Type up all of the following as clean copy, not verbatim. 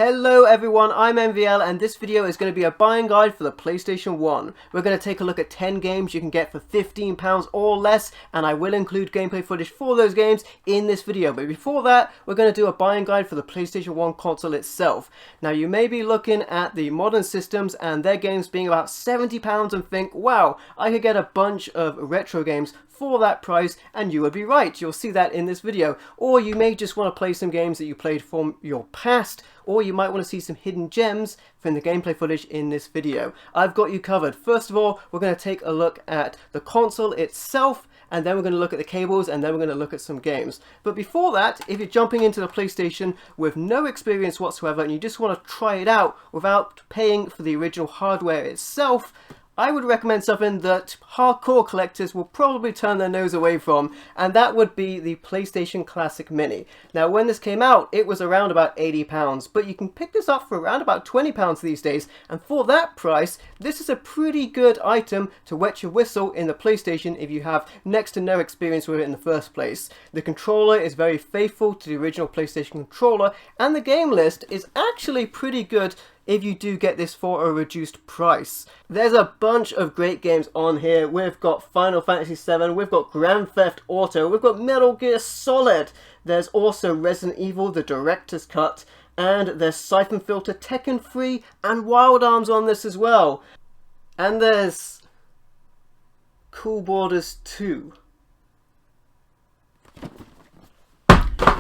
Hello everyone, I'm MVL and this video is going to be a buying guide for the PlayStation 1. We're going to take a look at 10 games you can get for £15 or less, and I will include gameplay footage for those games in this video. But before that, we're going to do a buying guide for the PlayStation 1 console itself. Now you may be looking at the modern systems and their games being about £70 and think, wow, I could get a bunch of retro games for that price, and you would be right. You'll see that in this video. Or you may just want to play some games that you played from your past, or you might want to see some hidden gems from the gameplay footage in this video. I've got you covered. First of all, we're going to take a look at the console itself, and then we're going to look at the cables, and then we're going to look at some games. But before that, if you're jumping into the PlayStation with no experience whatsoever and you just want to try it out without paying for the original hardware itself, I would recommend something that hardcore collectors will probably turn their nose away from, and that would be the PlayStation Classic Mini. Now when this came out, it was around about £80, but you can pick this up for around about £20 these days, and for that price, this is a pretty good item to wet your whistle in the PlayStation if you have next to no experience with it in the first place. The controller is very faithful to the original PlayStation controller, and the game list is actually pretty good if you do get this for a reduced price. There's a bunch of great games on here. We've got Final Fantasy VII, we've got Grand Theft Auto, we've got Metal Gear Solid, there's also Resident Evil, the Director's Cut, and there's Siphon Filter, Tekken 3, and Wild Arms on this as well. And there's Cool Borders 2.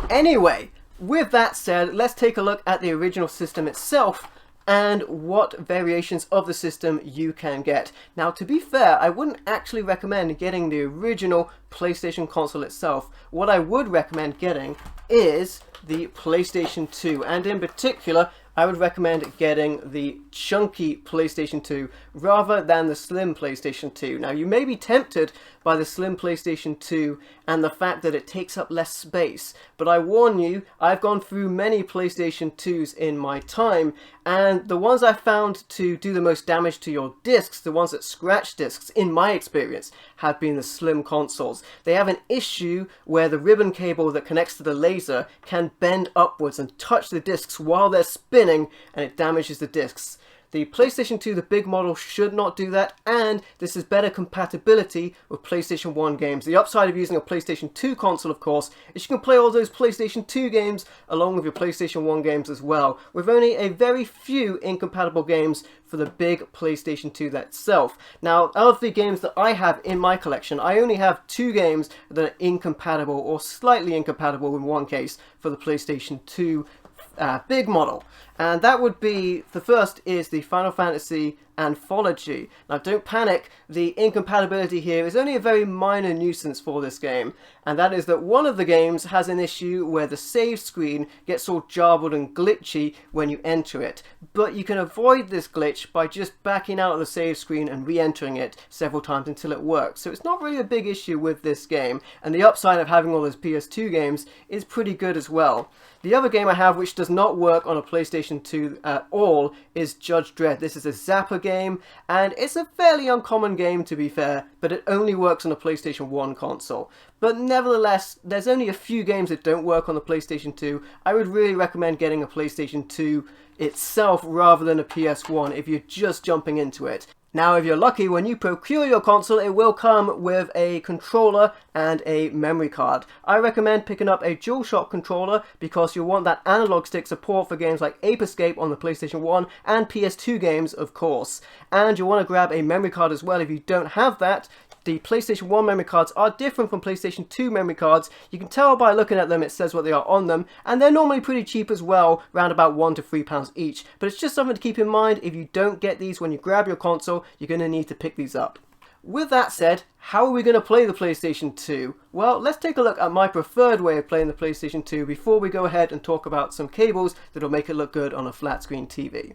Anyway, with that said, let's take a look at the original system itself and what variations of the system you can get. Now to be fair, I wouldn't actually recommend getting the original PlayStation console itself. What I would recommend getting is the PlayStation 2, and in particular I would recommend getting the chunky PlayStation 2 rather than the slim PlayStation 2. Now you may be tempted by the slim PlayStation 2 and the fact that it takes up less space, but I warn you, I've gone through many PlayStation 2s in my time, and the ones I found to do the most damage to your discs, the ones that scratch discs, in my experience, have been the slim consoles. They have an issue where the ribbon cable that connects to the laser can bend upwards and touch the discs while they're spinning, and it damages the discs. The PlayStation 2, the big model, should not do that, and this is better compatibility with PlayStation 1 games. The upside of using a PlayStation 2 console, of course, is you can play all those PlayStation 2 games along with your PlayStation 1 games as well, with only a very few incompatible games for the big PlayStation 2 itself. Now, of the games that I have in my collection, I only have 2 games that are incompatible, or slightly incompatible in one case, for the PlayStation 2 big model, and that would be, the first is the Final Fantasy Anthology. Now don't panic, the incompatibility here is only a very minor nuisance for this game, and that is that one of the games has an issue where the save screen gets all jarbled and glitchy when you enter it, but you can avoid this glitch by just backing out of the save screen and re-entering it several times until it works. So it's not really a big issue with this game, and the upside of having all those PS2 games is pretty good as well. The other game I have which does not work on a PlayStation 2 at all is Judge Dredd. This is a zapper game, and it's a fairly uncommon game to be fair, but it only works on a PlayStation 1 console. But nevertheless, there's only a few games that don't work on the PlayStation 2. I would really recommend getting a PlayStation 2 itself rather than a PS1 if you're just jumping into it. Now if you're lucky, when you procure your console, it will come with a controller and a memory card. I recommend picking up a DualShock controller because you'll want that analog stick support for games like Ape Escape on the PlayStation 1 and PS2 games, of course. And you'll want to grab a memory card as well if you don't have that. The PlayStation 1 memory cards are different from PlayStation 2 memory cards. You can tell by looking at them, it says what they are on them, and they're normally pretty cheap as well, around about £1 to £3 each. But it's just something to keep in mind. If you don't get these when you grab your console, you're going to need to pick these up. With that said, how are we going to play the PlayStation 2? Well, let's take a look at my preferred way of playing the PlayStation 2 before we go ahead and talk about some cables that'll make it look good on a flat screen TV.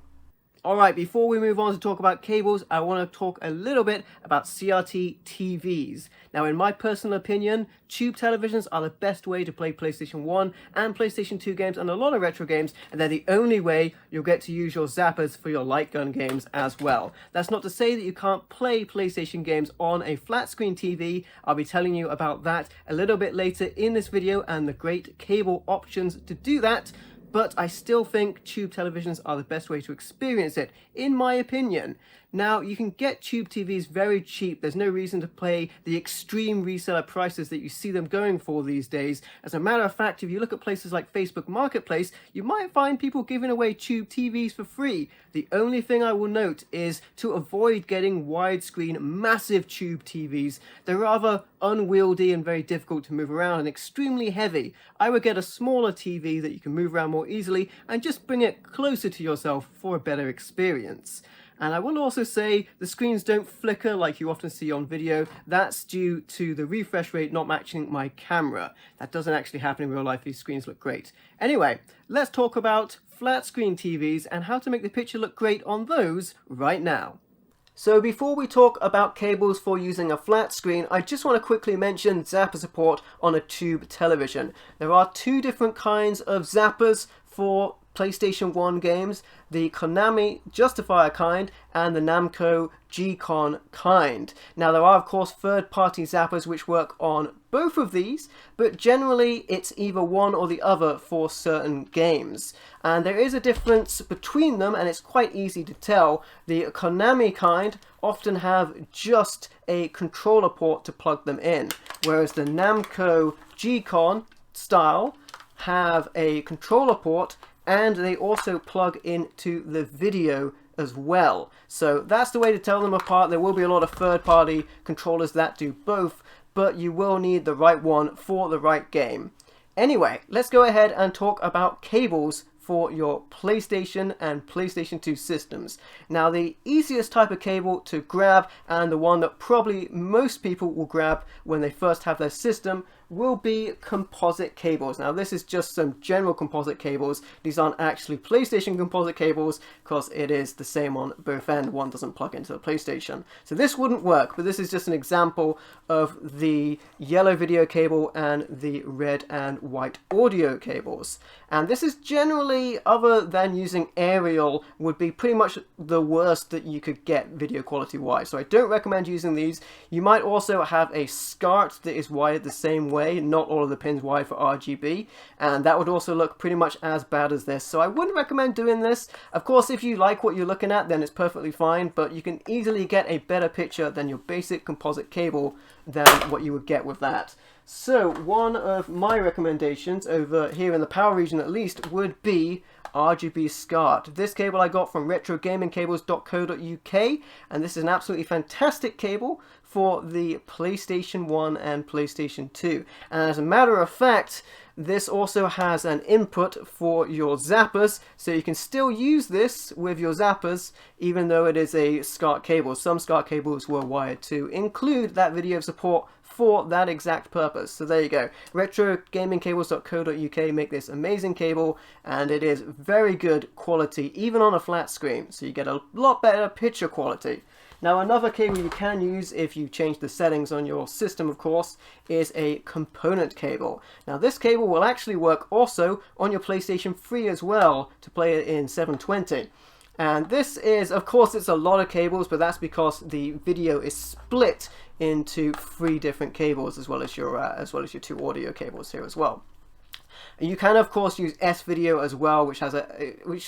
Alright, before we move on to talk about cables, I want to talk a little bit about CRT TVs. Now, in my personal opinion, tube televisions are the best way to play PlayStation 1 and PlayStation 2 games and a lot of retro games, and they're the only way you'll get to use your zappers for your light gun games as well. That's not to say that you can't play PlayStation games on a flat screen TV. I'll be telling you about that a little bit later in this video and the great cable options to do that. but I still think tube televisions are the best way to experience it, in my opinion. Now, you can get tube TVs very cheap. There's no reason to pay the extreme reseller prices that you see them going for these days. As a matter of fact, if you look at places like Facebook Marketplace, you might find people giving away tube TVs for free. The only thing I will note is to avoid getting widescreen, massive tube TVs. They're rather unwieldy and very difficult to move around and extremely heavy. I would get a smaller TV that you can move around more easily and just bring it closer to yourself for a better experience. And I will also say the screens don't flicker like you often see on video. That's due to the refresh rate not matching my camera. That doesn't actually happen in real life. These screens look great. Anyway, let's talk about flat screen TVs and how to make the picture look great on those right now. So before we talk about cables for using a flat screen, I just want to quickly mention zapper support on a tube television. There are two different kinds of zappers for PlayStation 1 games, the Konami Justifier kind and the Namco G-Con kind. Now there are of course third-party zappers which work on both of these, but generally it's either one or the other for certain games. And there is a difference between them and it's quite easy to tell. The Konami kind often have just a controller port to plug them in, whereas the Namco G-Con style have a controller port and they also plug into the video as well. So that's the way to tell them apart. There will be a lot of third-party controllers that do both, but you will need the right one for the right game. Anyway, let's go ahead and talk about cables for your PlayStation and PlayStation 2 systems. Now the easiest type of cable to grab, and the one that probably most people will grab when they first have their system, will be composite cables. Now this is just some general composite cables. These aren't actually PlayStation composite cables because it is the same on both ends. One doesn't plug into the PlayStation. So this wouldn't work, but this is just an example of the yellow video cable and the red and white audio cables. And this is generally, other than using aerial, would be pretty much the worst that you could get video quality wise. So I don't recommend using these. You might also have a SCART that is wired the same way, not all of the pins wired for RGB, and that would also look pretty much as bad as this. So I wouldn't recommend doing this. Of course, if you like what you're looking at, then it's perfectly fine, but you can easily get a better picture than your basic composite cable than what you would get with that. So one of my recommendations over here in the power region at least would be RGB SCART. This cable I got from retrogamingcables.co.uk, and this is an absolutely fantastic cable for the PlayStation 1 and PlayStation 2. And as a matter of fact, this also has an input for your zappers, so you can still use this with your zappers even though it is a SCART cable. Some SCART cables were wired to include that video support for that exact purpose. So there you go. retrogamingcables.co.uk make this amazing cable, and it is very good quality even on a flat screen, so you get a lot better picture quality. Now another cable you can use if you change the settings on your system, of course, is a component cable. Now this cable will actually work also on your PlayStation 3 as well to play it in 720. And this is, of course, it's a lot of cables, but that's because the video is split into 3 different cables as well as your 2 audio cables here as well. You can of course use S-Video as well, which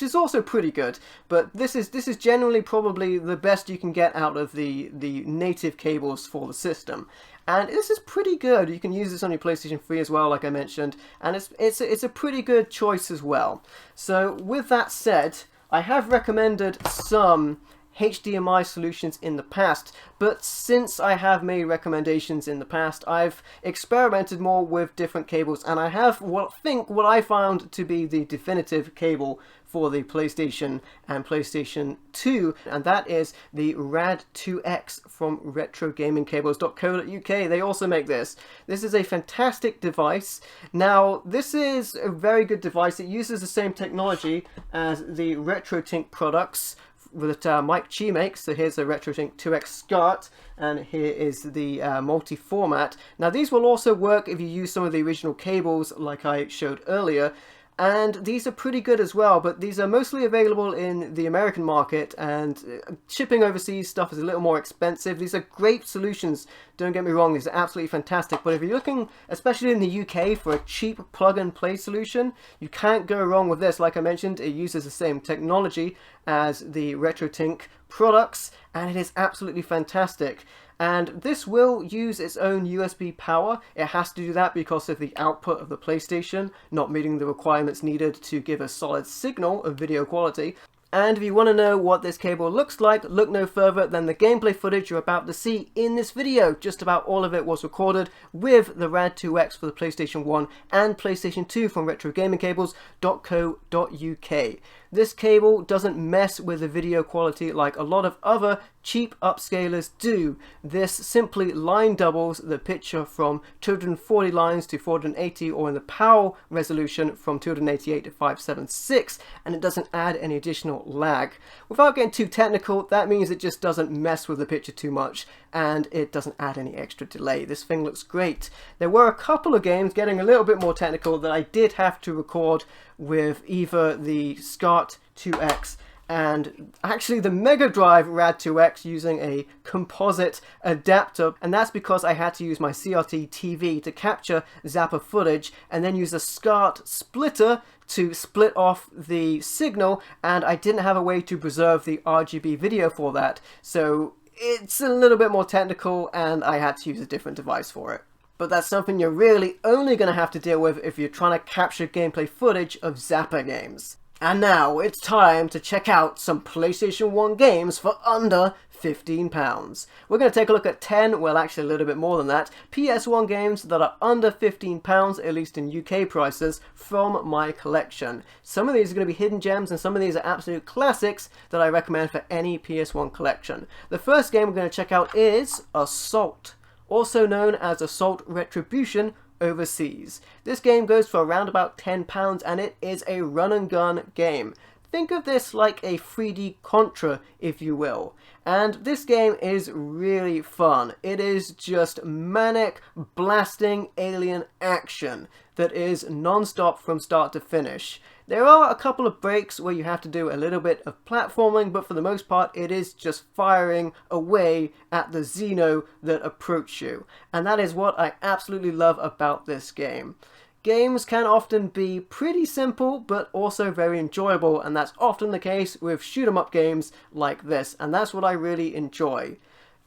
is also pretty good, but this is generally probably the best you can get out of the native cables for the system. And this is pretty good. You can use this on your PlayStation 3 as well, like I mentioned, and it's a pretty good choice as well. So with that said, I have recommended some HDMI solutions in the past, but since I have made recommendations in the past, I've experimented more with different cables, and I have what I found to be the definitive cable for the PlayStation and PlayStation 2, and that is the RAD2X from retrogamingcables.co.uk. They also make this. This is a fantastic device. Now, this is a very good device. It uses the same technology as the RetroTink products that Mike Chi makes. So here's the RetroTink 2X SCART, and here is the multi-format. Now these will also work if you use some of the original cables like I showed earlier. And these are pretty good as well, but these are mostly available in the American market, and shipping overseas stuff is a little more expensive. These are great solutions, don't get me wrong, these are absolutely fantastic, but if you're looking, especially in the UK, for a cheap plug-and-play solution, you can't go wrong with this. Like I mentioned, it uses the same technology as the RetroTink products, and it is absolutely fantastic. And this will use its own USB power. It has to do that because of the output of the PlayStation not meeting the requirements needed to give a solid signal of video quality. And if you want to know what this cable looks like, look no further than the gameplay footage you're about to see in this video. Just about all of it was recorded with the RAD2X for the PlayStation 1 and PlayStation 2 from retrogamingcables.co.uk. This cable doesn't mess with the video quality like a lot of other cheap upscalers do. This simply line doubles the picture from 240 lines to 480, or in the PAL resolution from 288 to 576, and it doesn't add any additional lag. Without getting too technical, that means it just doesn't mess with the picture too much, and it doesn't add any extra delay. This thing looks great. There were a couple of games, getting a little bit more technical, that I did have to record with either the CRT and actually the Mega Drive RAD2X using a composite adapter, and that's because I had to use my CRT TV to capture zapper footage and then use a SCART splitter to split off the signal, and I didn't have a way to preserve the RGB video for that, so it's a little bit more technical and I had to use a different device for it. But that's something you're really only going to have to deal with if you're trying to capture gameplay footage of zapper games. And now it's time to check out some PlayStation 1 games for under £15. We're going to take a look at 10, well actually a little bit more than that, PS1 games that are under £15, at least in UK prices, from my collection. Some of these are going to be hidden gems and some of these are absolute classics that I recommend for any PS1 collection. The first game we're going to check out is Assault, also known as Assault Retribution overseas. This game goes for around about £10 and it is a run and gun game. Think of this like a 3D Contra, if you will. And this game is really fun. It is just manic, blasting alien action that is non-stop from start to finish. There are a couple of breaks where you have to do a little bit of platforming, but for the most part it is just firing away at the Xeno that approach you. And that is what I absolutely love about this game. Games can often be pretty simple, but also very enjoyable, and that's often the case with shoot-'em-up games like this, and that's what I really enjoy.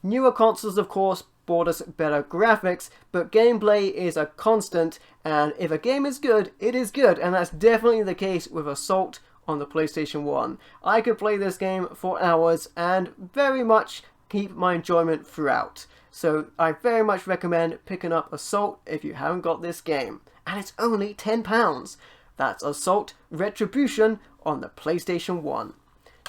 Newer consoles, of course, brought us better graphics, but gameplay is a constant, and if a game is good, it is good, and that's definitely the case with Assault on the PlayStation 1. I could play this game for hours and very much keep my enjoyment throughout. So I very much recommend picking up Assault if you haven't got this game. And it's only £10. That's Assault Retribution on the PlayStation 1.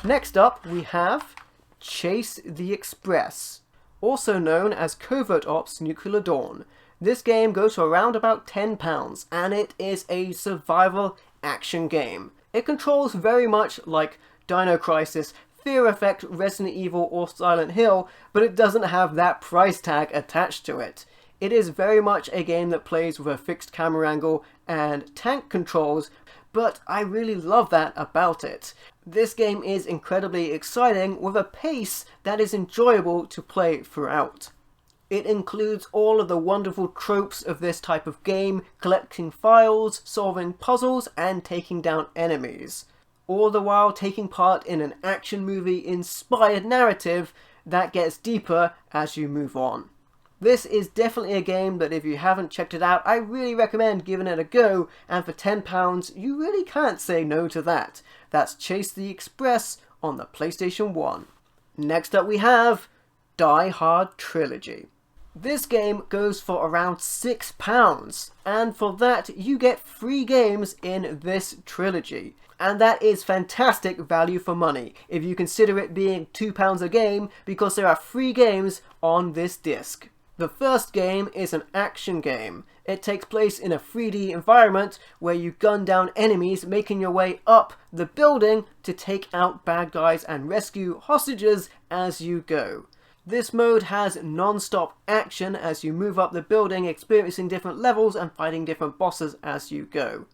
Next up we have Chase the Express, also known as Covert Ops Nuclear Dawn. This game goes for around about £10 and it is a survival action game. It controls very much like Dino Crisis, Fear Effect, Resident Evil or Silent Hill, but it doesn't have that price tag attached to it. It is very much a game that plays with a fixed camera angle and tank controls, but I really love that about it. This game is incredibly exciting with a pace that is enjoyable to play throughout. It includes all of the wonderful tropes of this type of game, collecting files, solving puzzles, and taking down enemies. All the while taking part in an action movie inspired narrative that gets deeper as you move on. This is definitely a game that if you haven't checked it out, I really recommend giving it a go, and for £10 you really can't say no to that. That's Chase the Express on the PlayStation 1. Next up we have Hard Trilogy. This game goes for around £6, and for that you get 3 games in this trilogy. And that is fantastic value for money if you consider it being £2 a game, because there are 3 games on this disc. The first game is an action game. It takes place in a 3D environment where you gun down enemies, making your way up the building to take out bad guys and rescue hostages as you go. This mode has non-stop action as you move up the building, experiencing different levels and fighting different bosses as you go.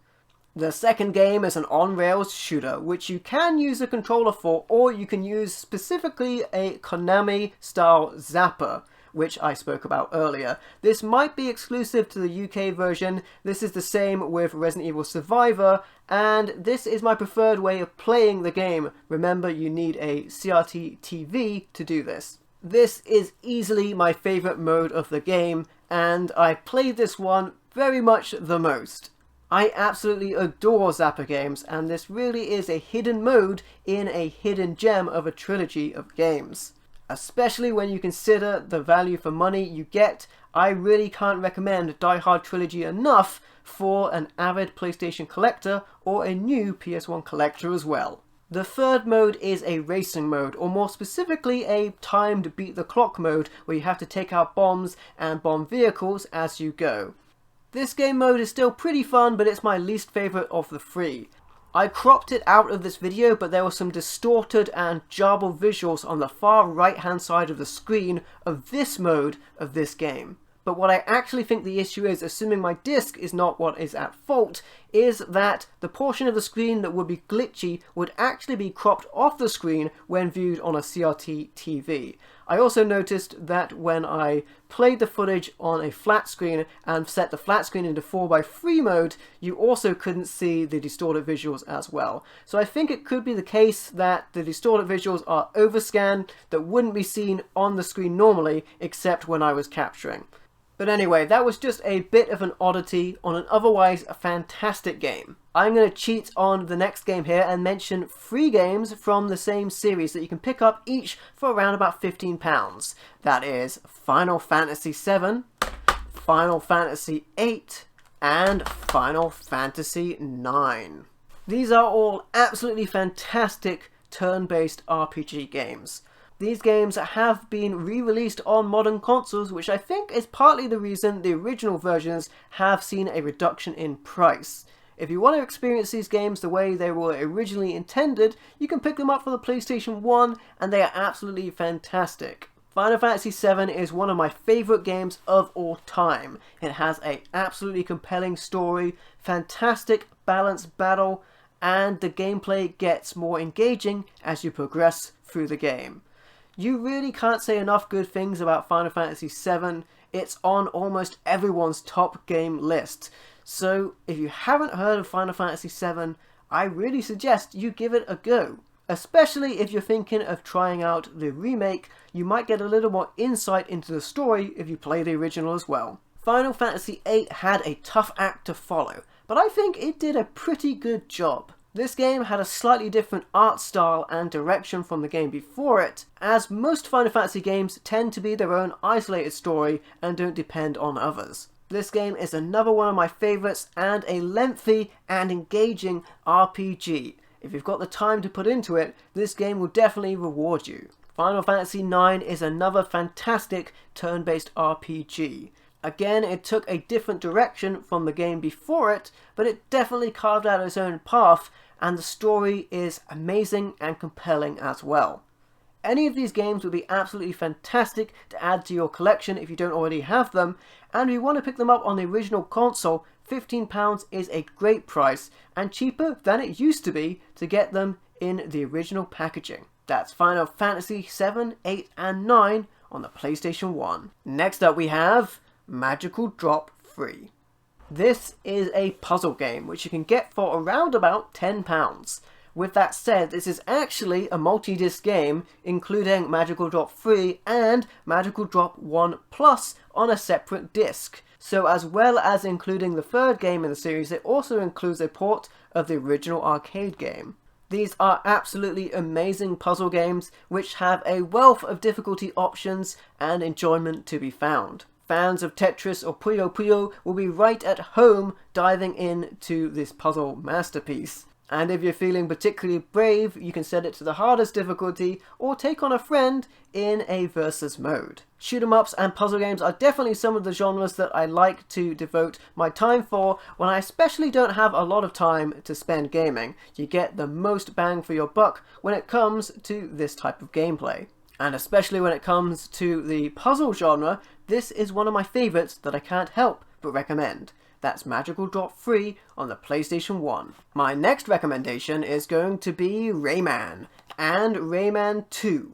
The second game is an on-rails shooter, which you can use a controller for, or you can use specifically a Konami-style zapper, which I spoke about earlier. This might be exclusive to the UK version. This is the same with Resident Evil Survivor, and this is my preferred way of playing the game. Remember, you need a CRT TV to do this. This is easily my favourite mode of the game, and I played this one very much the most. I absolutely adore Zapper games, and this really is a hidden mode in a hidden gem of a trilogy of games. Especially when you consider the value for money you get, I really can't recommend Hard Trilogy enough for an avid PlayStation collector or a new PS1 collector as well. The third mode is a racing mode, or more specifically a timed beat the clock mode, where you have to take out bombs and bomb vehicles as you go. This game mode is still pretty fun, but it's my least favourite of the three. I cropped it out of this video, but there were some distorted and jarbled visuals on the far right hand side of the screen of this mode of this game. But what I actually think the issue is, assuming my disc is not what is at fault, is that the portion of the screen that would be glitchy would actually be cropped off the screen when viewed on a CRT TV. I also noticed that when I played the footage on a flat screen and set the flat screen into 4:3 mode, you also couldn't see the distorted visuals as well. So I think it could be the case that the distorted visuals are overscanned that wouldn't be seen on the screen normally, except when I was capturing. But anyway, that was just a bit of an oddity on an otherwise fantastic game. I'm going to cheat on the next game here and mention 3 games from the same series that you can pick up each for around about £15. That is Final Fantasy VII, Final Fantasy VIII, and Final Fantasy IX. These are all absolutely fantastic turn-based RPG games. These games have been re-released on modern consoles, which I think is partly the reason the original versions have seen a reduction in price. If you want to experience these games the way they were originally intended, you can pick them up for the PlayStation 1, and they are absolutely fantastic. Final Fantasy VII is one of my favourite games of all time. It has an absolutely compelling story, fantastic balanced battle, and the gameplay gets more engaging as you progress through the game. You really can't say enough good things about Final Fantasy VII. It's on almost everyone's top game list. So if you haven't heard of Final Fantasy VII, I really suggest you give it a go. Especially if you're thinking of trying out the remake, you might get a little more insight into the story if you play the original as well. Final Fantasy VIII had a tough act to follow, but I think it did a pretty good job. This game had a slightly different art style and direction from the game before it, as most Final Fantasy games tend to be their own isolated story and don't depend on others. This game is another one of my favourites and a lengthy and engaging RPG. If you've got the time to put into it, this game will definitely reward you. Final Fantasy IX is another fantastic turn-based RPG. Again, it took a different direction from the game before it, but it definitely carved out its own path, and the story is amazing and compelling as well. Any of these games would be absolutely fantastic to add to your collection if you don't already have them, and if you want to pick them up on the original console, £15 is a great price, and cheaper than it used to be to get them in the original packaging. That's Final Fantasy VII, VIII, and IX on the PlayStation 1. Next up we have Magical Drop 3. This is a puzzle game which you can get for around about £10. With that said, this is actually a multi-disc game including Magical Drop 3 and Magical Drop 1 Plus on a separate disc. So as well as including the third game in the series, it also includes a port of the original arcade game. These are absolutely amazing puzzle games which have a wealth of difficulty options and enjoyment to be found. Fans of Tetris or Puyo Puyo will be right at home diving into this puzzle masterpiece. And if you're feeling particularly brave, you can set it to the hardest difficulty or take on a friend in a versus mode. Shoot 'em ups and puzzle games are definitely some of the genres that I like to devote my time for when I especially don't have a lot of time to spend gaming. You get the most bang for your buck when it comes to this type of gameplay. And especially when it comes to the puzzle genre, this is one of my favourites that I can't help but recommend. That's Magical Drop free on the PlayStation 1. My next recommendation is going to be Rayman and Rayman 2.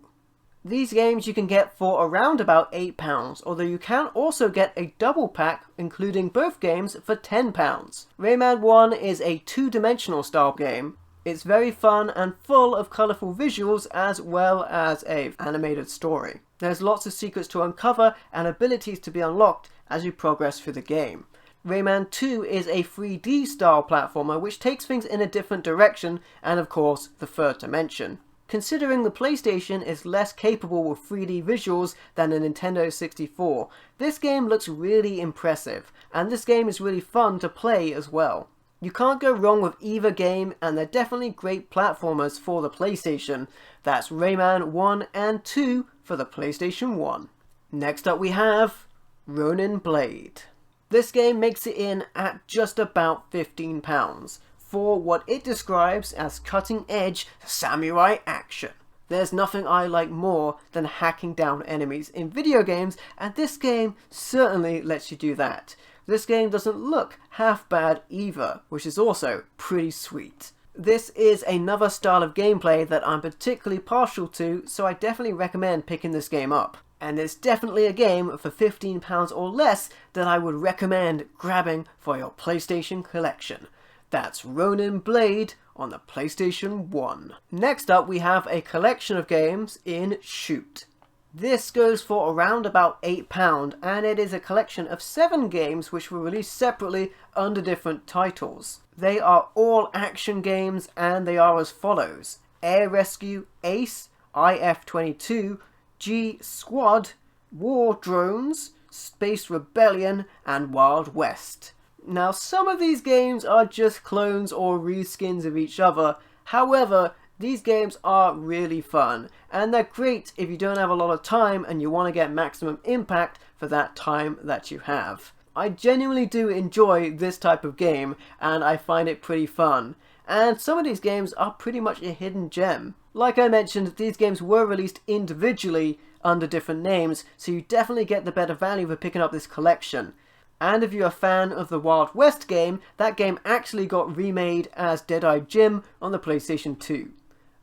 These games you can get for around about £8, although you can also get a double pack including both games for £10. Rayman 1 is a two-dimensional style game. It's very fun and full of colourful visuals as well as an animated story. There's lots of secrets to uncover and abilities to be unlocked as you progress through the game. Rayman 2 is a 3D style platformer which takes things in a different direction and of course the third dimension. Considering the PlayStation is less capable with 3D visuals than the Nintendo 64, this game looks really impressive, and this game is really fun to play as well. You can't go wrong with either game, and they're definitely great platformers for the PlayStation. That's Rayman 1 and 2 for the PlayStation 1. Next up we have Ronin Blade. This game makes it in at just about £15. For what it describes as cutting-edge samurai action. There's nothing I like more than hacking down enemies in video games, and this game certainly lets you do that. This game doesn't look half bad either, which is also pretty sweet. This is another style of gameplay that I'm particularly partial to, so I definitely recommend picking this game up. And it's definitely a game for £15 or less that I would recommend grabbing for your PlayStation collection. That's Ronin Blade on the PlayStation 1. Next up we have a collection of games in Shoot. This goes for around about £8 and it is a collection of 7 games which were released separately under different titles. They are all action games and they are as follows: Air Rescue, Ace, IF-22, G Squad, War Drones, Space Rebellion and Wild West. Now, some of these games are just clones or reskins of each other. However, these games are really fun, and they're great if you don't have a lot of time and you want to get maximum impact for that time that you have. I genuinely do enjoy this type of game, and I find it pretty fun. And some of these games are pretty much a hidden gem. Like I mentioned, these games were released individually under different names, so you definitely get the better value for picking up this collection. And if you're a fan of the Wild West game, that game actually got remade as Dead-Eye Jim on the PlayStation 2.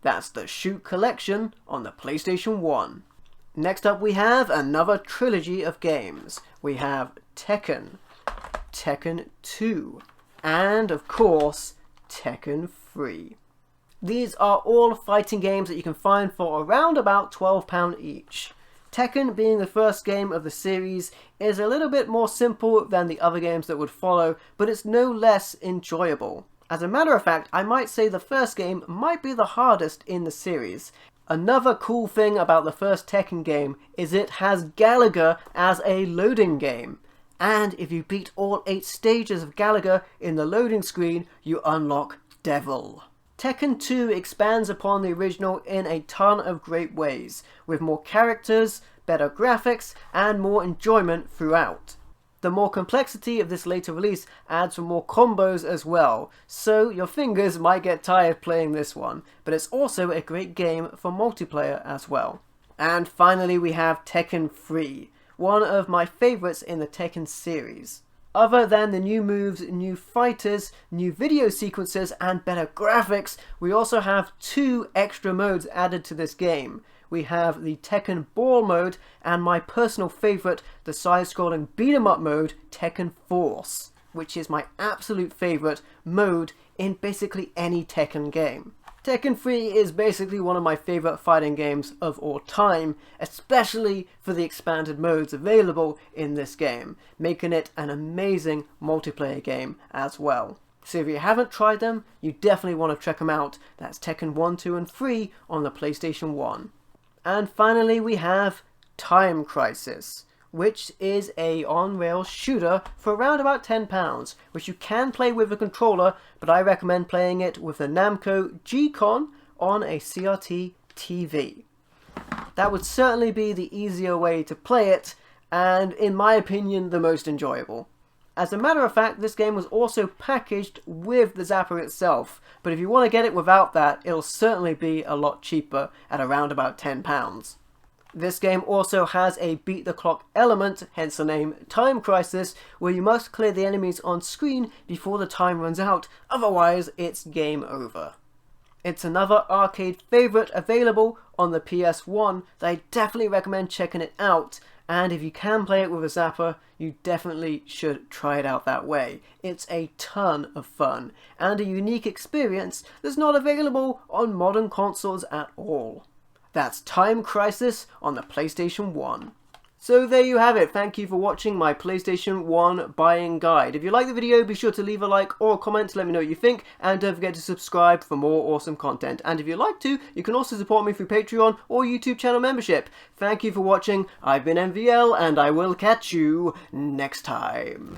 That's the Shoot collection on the PlayStation 1. Next up we have another trilogy of games. We have Tekken, Tekken 2, and of course Tekken 3. These are all fighting games that you can find for around about £12 each. Tekken, being the first game of the series, is a little bit more simple than the other games that would follow, but it's no less enjoyable. As a matter of fact, I might say the first game might be the hardest in the series. Another cool thing about the first Tekken game is it has Gallagher as a loading game. And if you beat all 8 stages of Gallagher in the loading screen, you unlock Devil. Tekken 2 expands upon the original in a ton of great ways, with more characters, better graphics, and more enjoyment throughout. The more complexity of this later release adds for more combos as well, so your fingers might get tired playing this one, but it's also a great game for multiplayer as well. And finally we have Tekken 3, one of my favourites in the Tekken series. Other than the new moves, new fighters, new video sequences and better graphics, we also have 2 extra modes added to this game. We have the Tekken Ball mode and my personal favourite, the side-scrolling beat-em-up mode, Tekken Force, which is my absolute favourite mode in basically any Tekken game. Tekken 3 is basically one of my favourite fighting games of all time, especially for the expanded modes available in this game, making it an amazing multiplayer game as well. So if you haven't tried them, you definitely want to check them out. That's Tekken 1, 2 and 3 on the PlayStation 1. And finally we have Time Crisis, which is a on-rail shooter for around about £10, which you can play with a controller, but I recommend playing it with a Namco G-Con on a CRT TV. That would certainly be the easier way to play it, and in my opinion the most enjoyable. As a matter of fact, this game was also packaged with the zapper itself, but if you want to get it without that, it'll certainly be a lot cheaper at around about £10. This game also has a beat the clock element, hence the name Time Crisis, where you must clear the enemies on screen before the time runs out, otherwise it's game over. It's another arcade favourite available on the PS1 that I definitely recommend checking it out, and if you can play it with a zapper, you definitely should try it out that way. It's a ton of fun, and a unique experience that's not available on modern consoles at all. That's Time Crisis on the PlayStation 1. So there you have it. Thank you for watching my PlayStation 1 buying guide. If you like the video, be sure to leave a like or a comment to let me know what you think, and don't forget to subscribe for more awesome content. And if you'd like to, you can also support me through Patreon or YouTube channel membership. Thank you for watching. I've been MVL, and I will catch you next time.